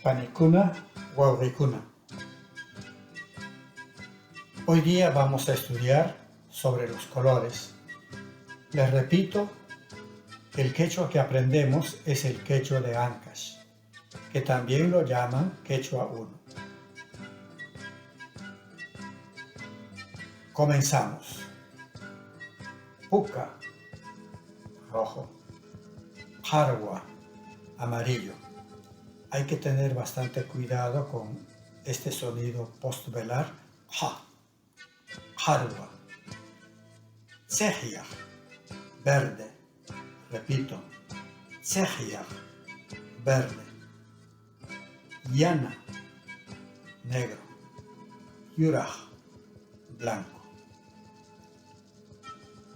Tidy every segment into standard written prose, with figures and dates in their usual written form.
Panicuna, Wawrikuna. Hoy día vamos a estudiar sobre los colores. Les repito, el quechua que aprendemos es el quechua de Ancash, que también lo llaman quechua 1. Comenzamos. Puca, rojo. Jarwa, amarillo. Hay que tener bastante cuidado con este sonido postvelar, ja, jarwa. Tsehia, verde. Repito, tsehia, verde. Yana, negro. Yuraj, blanco.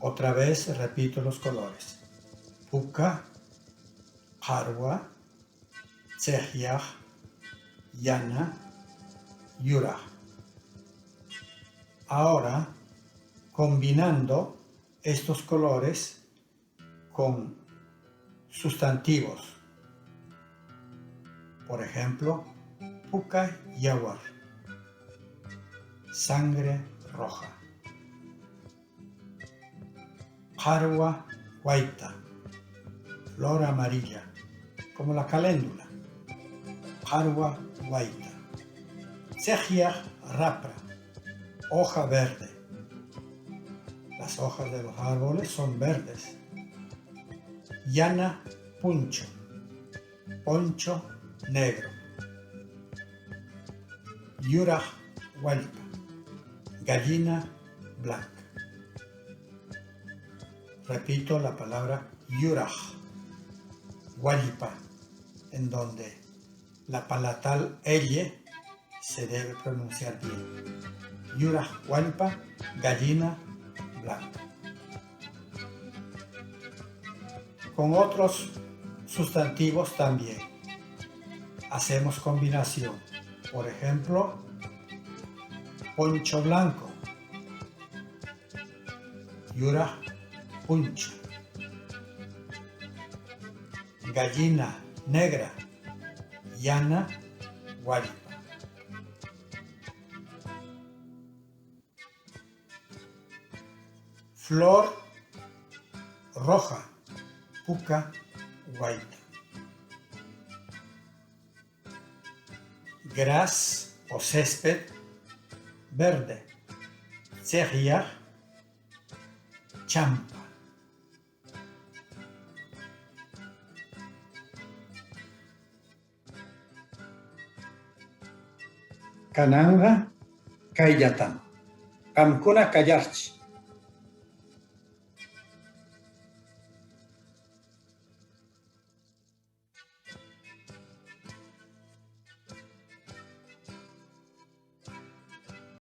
Otra vez repito los colores. Puka, jarwa, tsehia, yana, yuraj. Ahora, combinando estos colores con sustantivos. Por ejemplo, puka yawar, sangre roja. Jarwa guaita, flor amarilla, como la caléndula. Jarwa guaita. Tsehia rapra, hoja verde. Las hojas de los árboles son verdes. Yana puncho, poncho negro. Yuraj hualpa, gallina blanca. Repito la palabra yuraj, hualpa, en donde la palatal elle se debe pronunciar bien. Yuraj hualpa, gallina blanca. Con otros sustantivos también hacemos combinación. Por ejemplo, poncho blanco, yuraj puncho. Gallina negra, yana hualpa. Flor roja, puka guaita. Gras o césped verde, tsehia, champa. Kananga, kayatan. Kamkuna kayarchi.